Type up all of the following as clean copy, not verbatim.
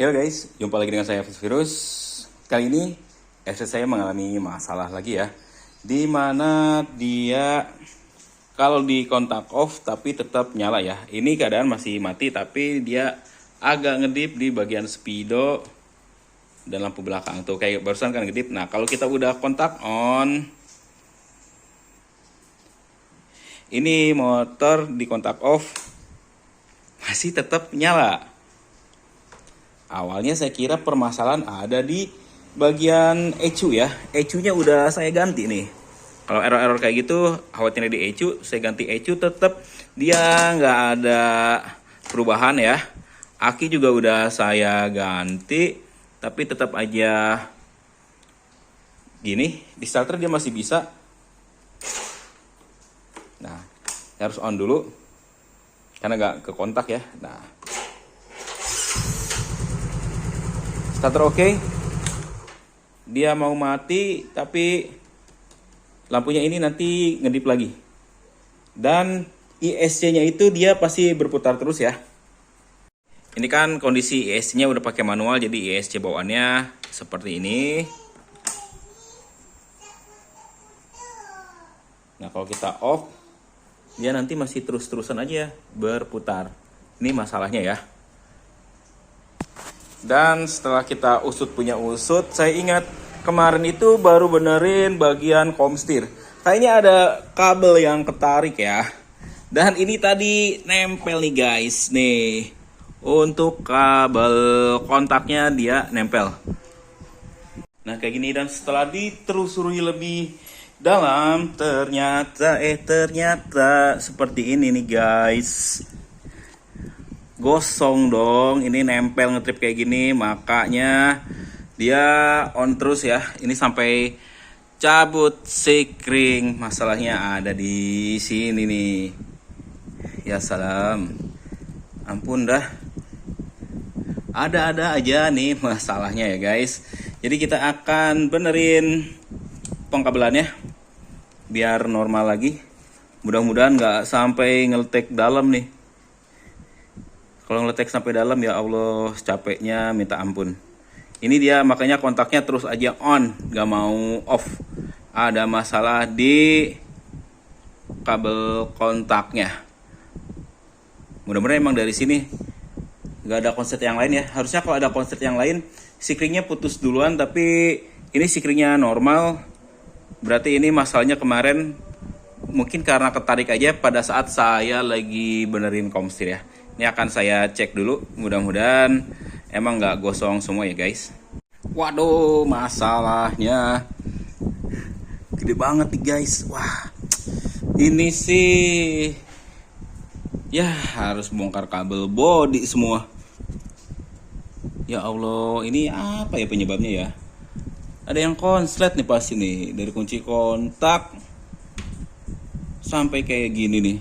Halo guys, jumpa lagi dengan saya Virus. Kali ini headset saya mengalami masalah lagi ya, di mana dia kalau di kontak off tapi tetap nyala ya. Ini keadaan masih mati tapi dia agak ngedip di bagian speedo dan lampu belakang tuh, kayak barusan kan ngedip. Nah kalau kita udah kontak on, ini motor di kontak off masih tetap nyala. Awalnya saya kira permasalahan ada di bagian ECU ya. ECU-nya udah saya ganti nih. Kalau error-error kayak gitu, khawatirnya di ECU, saya ganti ECU tetap dia nggak ada perubahan ya. Aki juga udah saya ganti, tapi tetap aja gini. Di starter dia masih bisa. Nah, harus on dulu karena nggak ke kontak ya. Nah, starter oke. Dia mau mati tapi lampunya ini nanti ngedip lagi. Dan ISC-nya itu dia pasti berputar terus ya. Ini kan kondisi ISC-nya udah pakai manual, jadi ISC bawaannya seperti ini. Nah, kalau kita off, dia nanti masih terus-terusan aja berputar. Ini masalahnya ya. Dan setelah kita punya usut, saya ingat kemarin itu baru benerin bagian komstir. Kayaknya ada kabel yang ketarik ya. Dan ini tadi nempel nih guys, nih. Untuk kabel kontaknya dia nempel. Nah kayak gini, dan setelah ditelusuri lebih dalam, ternyata seperti ini nih guys. Gosong dong, ini nempel ngetrip kayak gini, makanya dia on terus ya. Ini sampai cabut sikring, masalahnya ada di sini nih. Ya salam, ampun dah, ada aja nih masalahnya ya guys. Jadi kita akan benerin pengkabelannya biar normal lagi. Mudah-mudahan nggak sampai ngeletek dalam nih. Kalau ngeletek sampai dalam, ya Allah, capeknya minta ampun. Ini dia makanya kontaknya terus aja on, gak mau off. Ada masalah di kabel kontaknya. Mudah-mudahan emang dari sini gak ada konslet yang lain ya. Harusnya kalau ada konslet yang lain, sikringnya putus duluan, tapi ini sikringnya normal. Berarti ini masalahnya kemarin mungkin karena ketarik aja pada saat saya lagi benerin komstir ya. Ini akan saya cek dulu, mudah-mudahan emang nggak gosong semua ya guys. Waduh, masalahnya gede banget nih guys. Wah, ini sih ya harus bongkar kabel bodi semua. Ya Allah, ini apa ya penyebabnya ya? Ada yang konslet nih pasti nih, dari kunci kontak sampai kayak gini nih.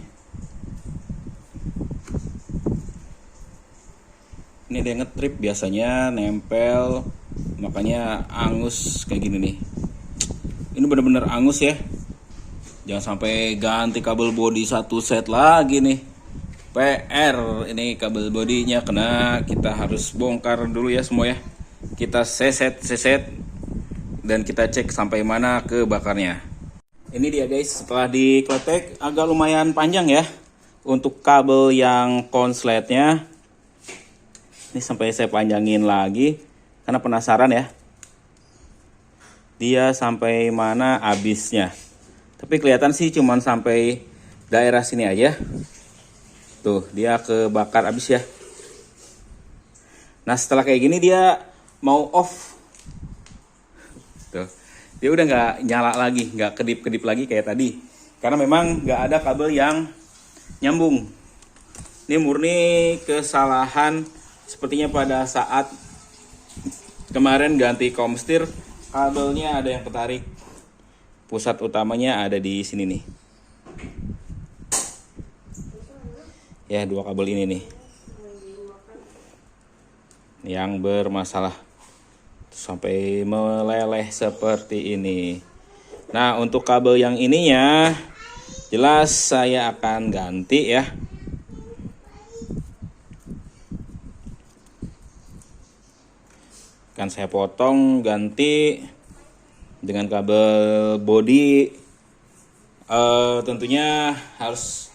Ini ada yang ngetrip, biasanya nempel, makanya angus kayak gini nih. Ini bener-bener angus ya. Jangan sampai ganti kabel bodi satu set lagi nih. PR, ini kabel bodinya kena, kita harus bongkar dulu ya semua ya. Kita seset dan kita cek sampai mana kebakarnya. Ini dia guys, setelah dikletek agak lumayan panjang ya untuk kabel yang konsletnya. Ini sampai saya panjangin lagi karena penasaran ya, dia sampai mana habisnya. Tapi kelihatan sih cuman sampai daerah sini aja. Tuh, dia kebakar habis ya. Nah setelah kayak gini dia mau off. Tuh, dia udah nggak nyala lagi, nggak kedip-kedip lagi kayak tadi. Karena memang nggak ada kabel yang nyambung. Ini murni kesalahan. Sepertinya pada saat kemarin ganti komstir, kabelnya ada yang ketarik. Pusat utamanya ada di sini nih. Ya, dua kabel ini nih yang bermasalah sampai meleleh seperti ini. Nah, untuk kabel yang ininya jelas saya akan ganti ya. Akan saya potong ganti dengan kabel body. Tentunya harus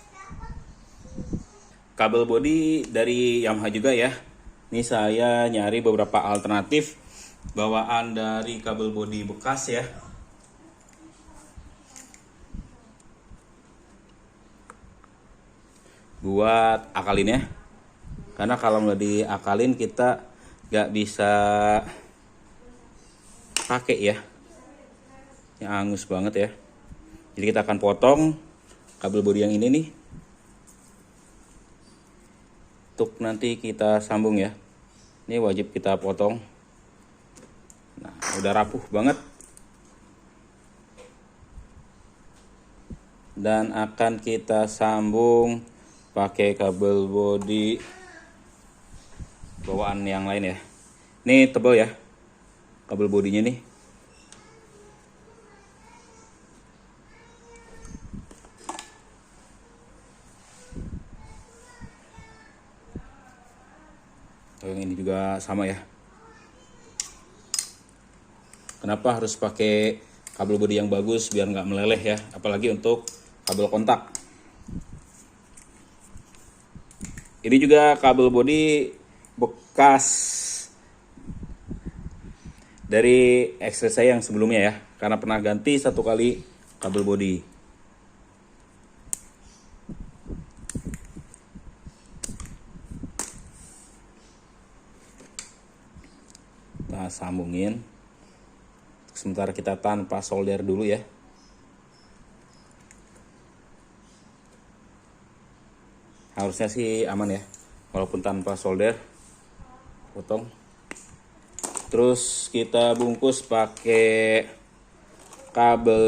kabel body dari Yamaha juga ya. Ini saya nyari beberapa alternatif bawaan dari kabel body bekas ya. Buat akalinnya, karena kalau nggak diakalin kita nggak bisa pakai ya. Ini angus banget ya. Jadi kita akan potong kabel bodi yang ini nih, untuk nanti kita sambung ya. Ini wajib kita potong. Nah, udah rapuh banget. Dan akan kita sambung pakai kabel bodi bawaan yang lain ya. Ini tebal ya kabel bodinya nih. Yang ini juga sama ya. Kenapa harus pakai kabel bodi yang bagus biar nggak meleleh ya, apalagi untuk kabel kontak. Ini juga kabel bodi bekas dari X-Ray saya yang sebelumnya ya, karena pernah ganti 1 kali kabel bodi. Kita sambungin. Sementara kita tanpa solder dulu ya. Harusnya sih aman ya, walaupun tanpa solder. Potong. Terus kita bungkus pakai kabel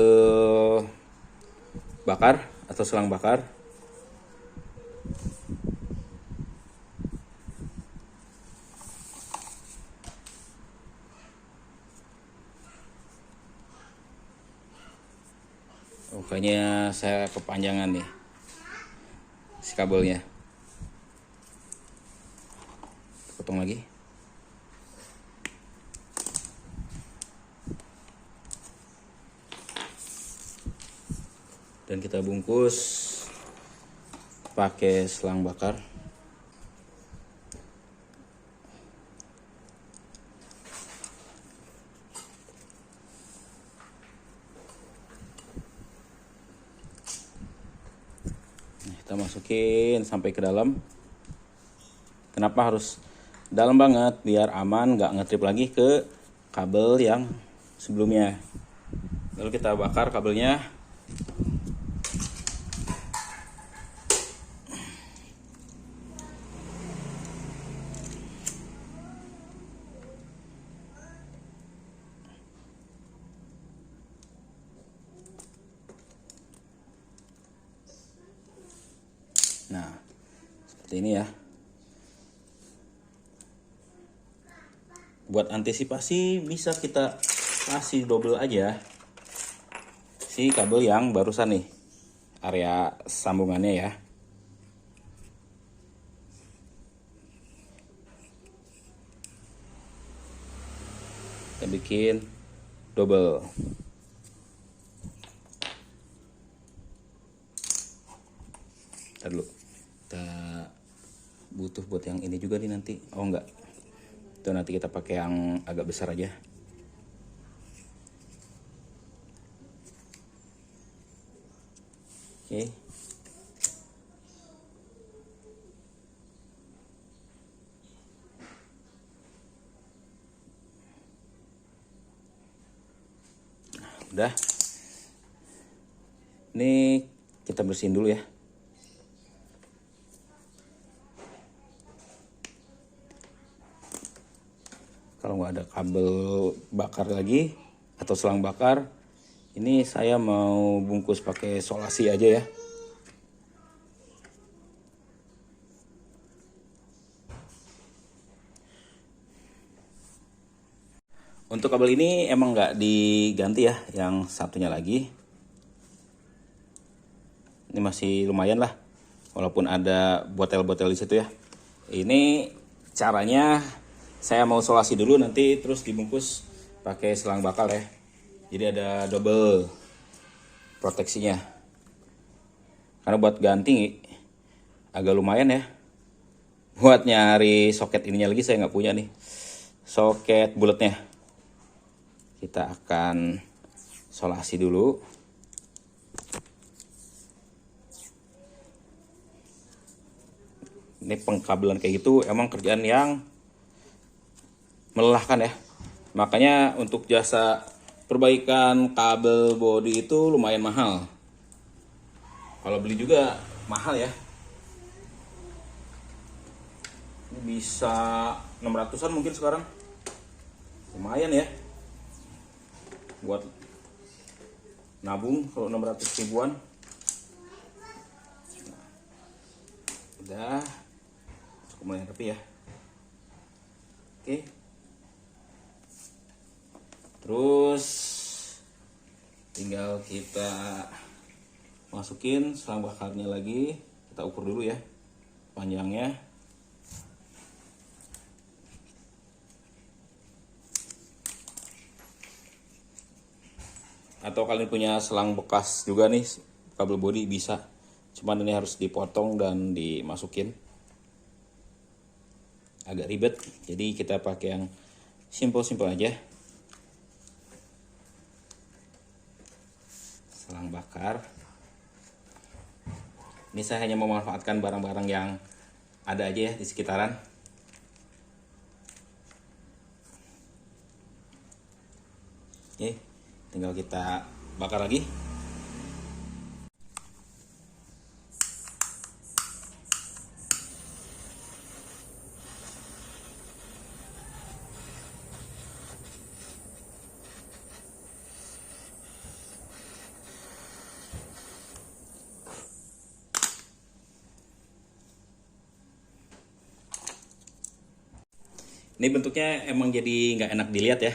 bakar atau selang bakar. Oh, kayaknya saya kepanjangan nih si kabelnya. Potong lagi. Dan kita bungkus pakai selang bakar. Kita masukin sampai ke dalam. Kenapa harus dalam banget? Biar aman, nggak ngetrip lagi ke kabel yang sebelumnya. Lalu kita bakar kabelnya. Nah, seperti ini ya. Buat antisipasi bisa kita kasih double aja si kabel yang barusan nih, area sambungannya ya. Kita bikin double. Ntar dulu, kita butuh buat yang ini juga nih nanti. Oh enggak, itu nanti kita pakai yang agak besar aja. Oke. Nah, udah. Ini kita bersihin dulu ya. Kalau nggak ada kabel bakar lagi atau selang bakar, ini saya mau bungkus pakai solasi aja ya. Untuk kabel ini emang nggak diganti ya, yang satunya lagi. Ini masih lumayan lah, walaupun ada botel-botel di situ ya. Ini caranya Saya mau solasi dulu, nanti terus dibungkus pakai selang bakar ya. Jadi ada double proteksinya. Karena buat ganti agak lumayan ya. Buat nyari soket ininya lagi saya nggak punya nih. Soket bulatnya. Kita akan solasi dulu. Ini pengkabelan kayak gitu emang kerjaan yang melelahkan ya. Makanya untuk jasa perbaikan kabel bodi itu lumayan mahal. Kalau beli juga mahal ya. Ini bisa 600-an mungkin sekarang. Lumayan ya. Buat nabung kalau 600 ribuan. Nah, udah cukup lumayan rapi ya. Oke. Terus tinggal kita masukin selang bakarnya lagi. Kita ukur dulu ya panjangnya. Atau kalian punya selang bekas juga nih, kabel bodi bisa. Cuman ini harus dipotong dan dimasukin. Agak ribet, jadi kita pakai yang simple-simple aja. Selang bakar. Ini saya hanya memanfaatkan barang-barang yang ada aja ya di sekitaran. Oke, tinggal kita bakar lagi. Ini bentuknya emang jadi nggak enak dilihat ya,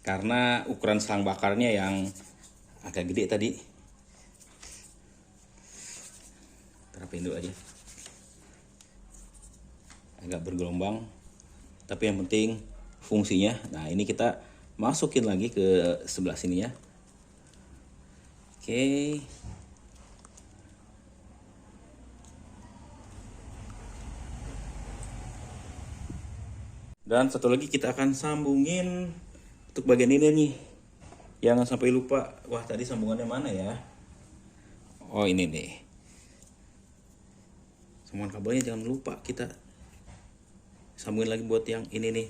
karena ukuran selang bakarnya yang agak gede tadi. Terapin dulu aja, agak bergelombang, tapi yang penting fungsinya. Nah ini kita masukin lagi ke sebelah sini ya. Oke. Dan satu lagi kita akan sambungin untuk bagian ini nih. Jangan sampai lupa. Wah tadi sambungannya mana ya? Oh ini nih. Sambungan kabelnya jangan lupa kita sambungin lagi buat yang ini nih.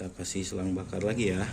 Kita kasih selang bakar lagi ya.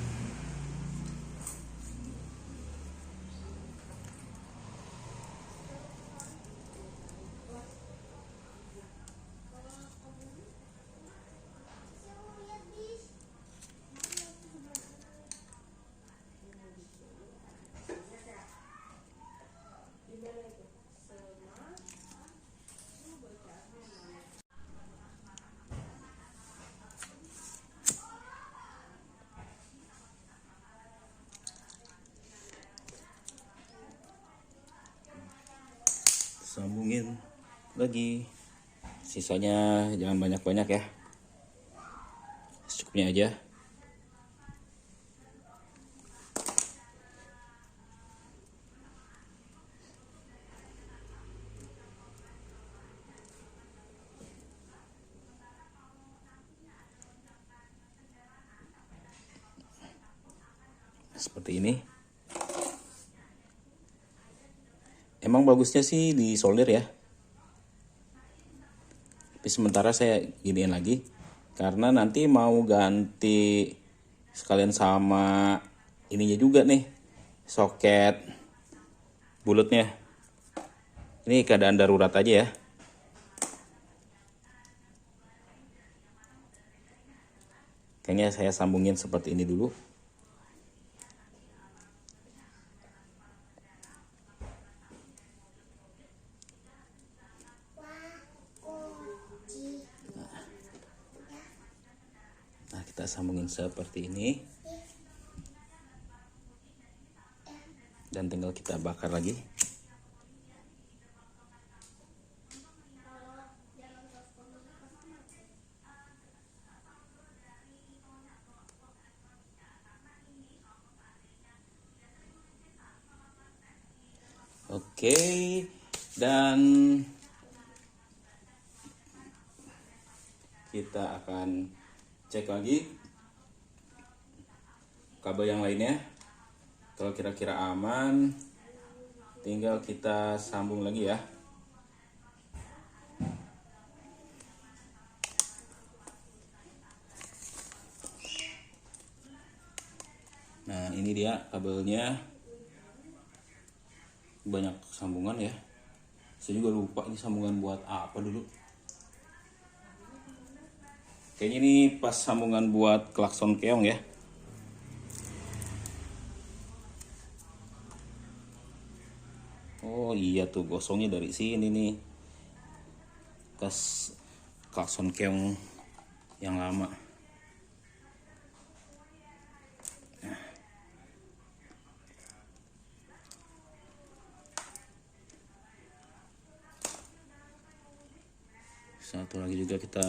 Sambungin lagi, sisanya jangan banyak-banyak ya, secukupnya aja. Seperti ini. Emang bagusnya sih di solder ya, tapi sementara saya giniin lagi karena nanti mau ganti sekalian sama ininya juga nih, soket bulatnya. Ini keadaan darurat aja ya. Kayaknya saya sambungin seperti ini dulu. Nah, kita sambungin seperti ini. Dan tinggal kita bakar lagi. Oke, dan kita akan cek lagi kabel yang lainnya. Kalau kira-kira aman, tinggal kita sambung lagi ya. Nah, ini dia kabelnya. Banyak sambungan ya. Saya juga lupa ini sambungan buat apa dulu. Kayaknya ini pas sambungan buat klakson keong ya. Oh iya tuh, gosongnya dari sini nih. Kas klakson keong yang lama. Satu lagi juga kita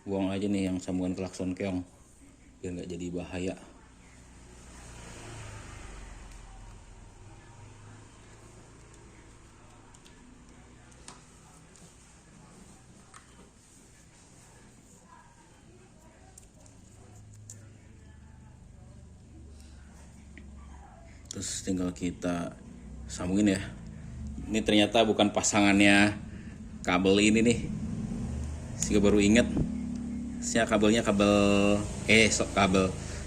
buang aja nih yang sambungan klakson keong biar nggak jadi bahaya. Terus tinggal kita sambungin ya. Ini ternyata bukan pasangannya kabel ini nih. Saya baru inget. Saya kabelnya kabel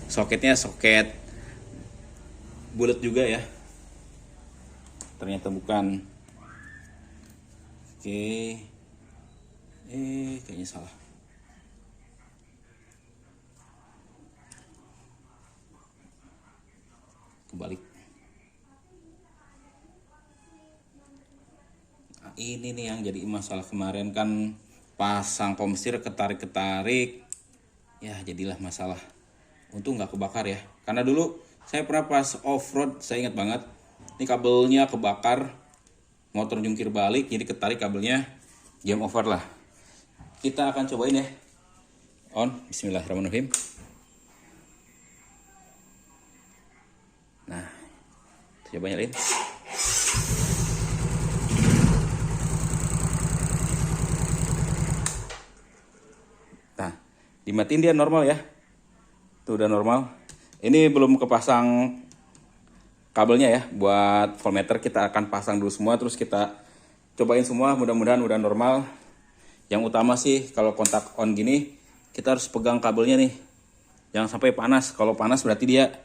soketnya soket bulat juga ya. Ternyata bukan. Oke. Kayaknya salah. Kebalik. Nah, ini nih yang jadi masalah kemarin kan, pasang komstir ketarik-ketarik ya, jadilah masalah. Untung nggak kebakar ya, karena dulu saya pernah pas off-road, saya ingat banget ini kabelnya kebakar, motor jungkir balik jadi ketarik kabelnya, game over lah. Kita akan cobain ya. On, bismillahirrahmanirrahim. Nah, coba nyalain. Nah, dimatiin dia normal ya. Tuh udah normal. Ini belum kepasang kabelnya ya. Buat voltmeter kita akan pasang dulu semua, terus kita cobain semua, mudah-mudahan udah normal. Yang utama sih kalau kontak on gini, kita harus pegang kabelnya nih. Jangan sampai panas. Kalau panas berarti dia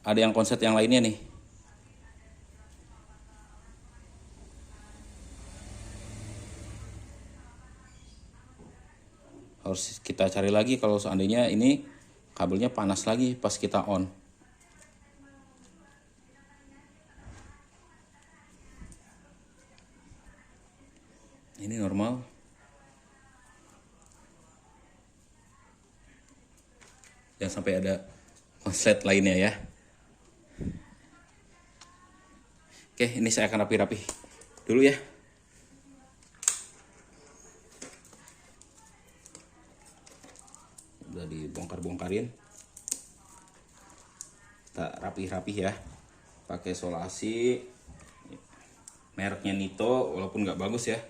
ada yang konset yang lainnya nih. Harus kita cari lagi kalau seandainya ini kabelnya panas lagi pas kita on. Ini normal. Jangan sampai ada konslet lainnya ya. Oke, ini saya akan rapi-rapi dulu ya. Udah dibongkar-bongkarin. Kita rapi-rapi ya. Pakai solasi. Mereknya Nito, walaupun nggak bagus ya.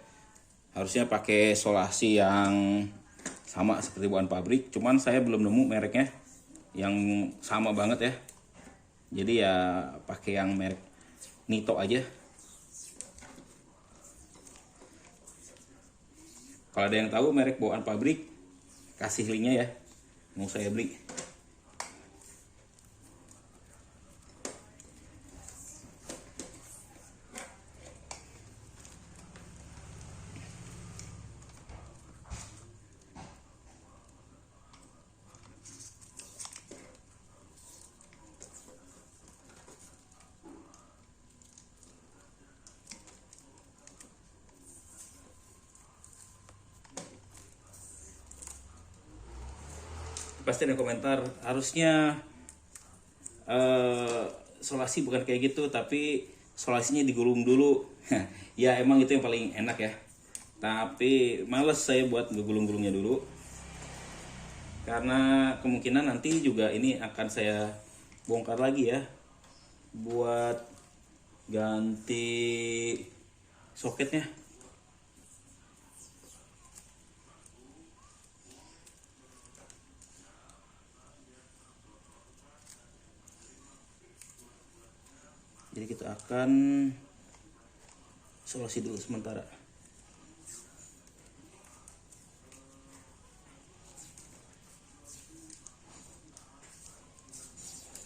Harusnya pakai solasi yang sama seperti buatan pabrik. Cuman saya belum nemu mereknya yang sama banget ya. Jadi ya pakai yang merek Nito aja. Kalau ada yang tahu merek bawaan pabrik, kasih linknya ya, mau saya beli. Pasti ada komentar, harusnya solasi bukan kayak gitu, tapi solasinya digulung dulu. Ya emang itu yang paling enak ya, tapi males saya buat ngegulung-gulungnya dulu, karena kemungkinan nanti juga ini akan saya bongkar lagi ya buat ganti soketnya. Jadi kita akan isolasi dulu sementara.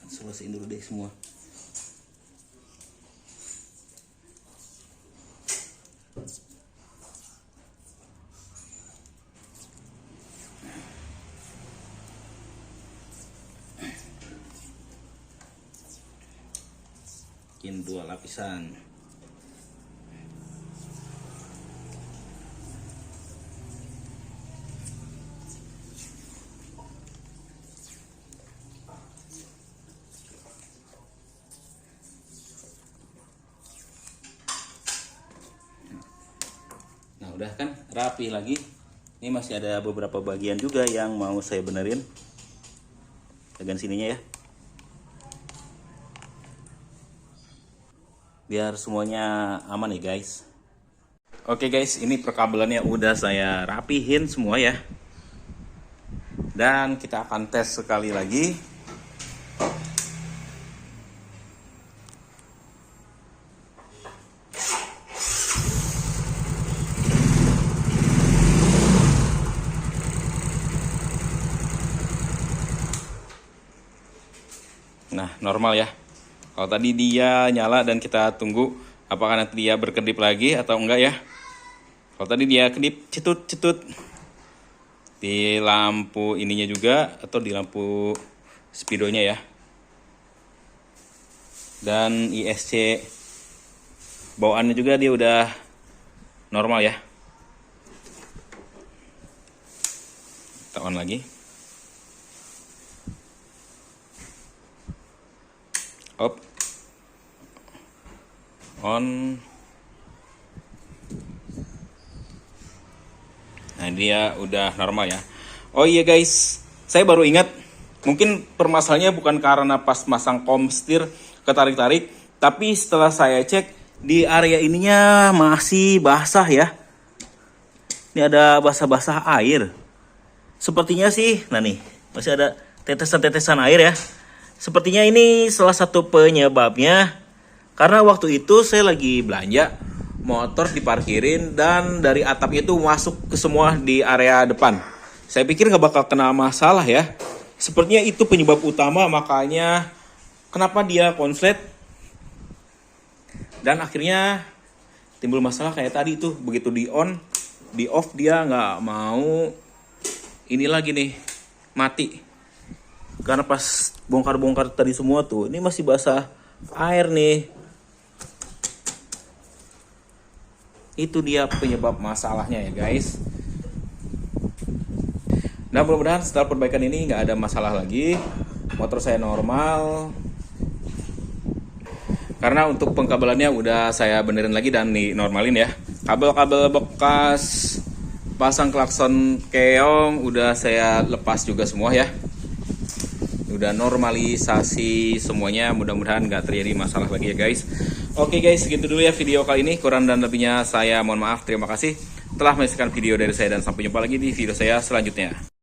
Isolasiin dulu deh semua. Bikin 2 lapisan. Nah, udah kan rapi lagi. Ini masih ada beberapa bagian juga yang mau saya benerin. Bagian sininya ya. Biar semuanya aman nih guys. Oke guys, ini perkabelannya udah saya rapihin semua ya. Dan kita akan tes sekali lagi. Nah, normal ya. Kalau tadi dia nyala dan kita tunggu apakah nanti dia berkedip lagi atau enggak ya. Kalau tadi dia kedip cetut-cetut di lampu ininya juga atau di lampu speedonya ya. Dan ISC bawaannya juga dia udah normal ya. Kita on lagi. Up. On. Nah, dia udah normal ya. Oh iya guys, saya baru ingat, mungkin permasalahannya bukan karena pas masang komstir ketarik-tarik, tapi setelah saya cek di area ininya masih basah ya. Ini ada basah-basah air. Sepertinya sih, nah nih, masih ada tetesan-tetesan air ya. Sepertinya ini salah satu penyebabnya. Karena waktu itu saya lagi belanja, motor diparkirin dan dari atap itu masuk ke semua di area depan. Saya pikir nggak bakal kena masalah ya. Sepertinya itu penyebab utama, makanya kenapa dia konslet. Dan akhirnya timbul masalah kayak tadi tuh, begitu di on, di off dia nggak mau ini lagi nih, mati. Karena pas bongkar-bongkar tadi semua tuh, ini masih basah air nih. Itu dia penyebab masalahnya ya guys. Nah, mudah-mudahan setelah perbaikan ini nggak ada masalah lagi. Motor saya normal. Karena untuk pengkabelannya udah saya benerin lagi dan normalin ya. Kabel-kabel bekas pasang klakson keong udah saya lepas juga semua ya. Udah normalisasi semuanya, mudah-mudahan nggak terjadi masalah lagi ya guys. Oke guys, segitu dulu ya video kali ini. Kurang dan lebihnya saya mohon maaf. Terima kasih telah menyaksikan video dari saya dan sampai jumpa lagi di video saya selanjutnya.